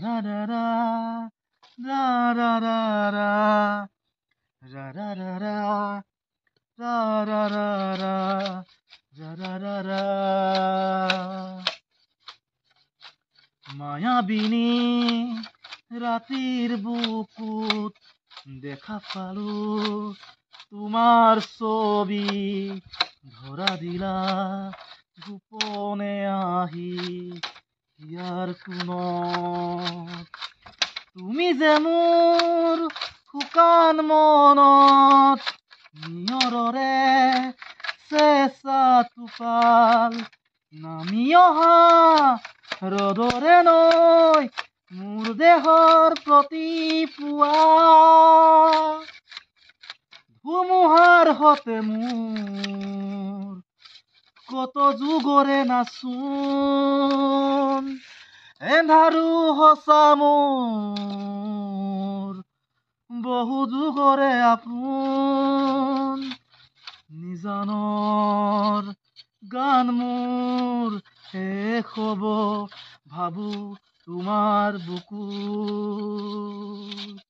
ra ra ra ra ra ra ra ra ra ra ra ra ra ra ra ra ra ra ra মায়াবিনী ৰাতিৰ বুকুত দেখা পালো তোমাৰ ছবি ধৰা দিলা গোপনে আহি ইয়াৰ কোণত তুমি যে মোৰ শুকান মনত নিয়ৰৰে চেঁচা টোপাল নামি অহা ৰ'দৰে নৈ মোৰ দেহৰ প্ৰতি পুৱা ধুমুহাৰ হতে মোৰ কত যুগৰে নাচোন এন্ধাৰো সঁচা মোৰ বহু যুগৰে আপোন নিজানৰ গান মোৰ শেষ হব ভাবো তোমাৰ বুকুত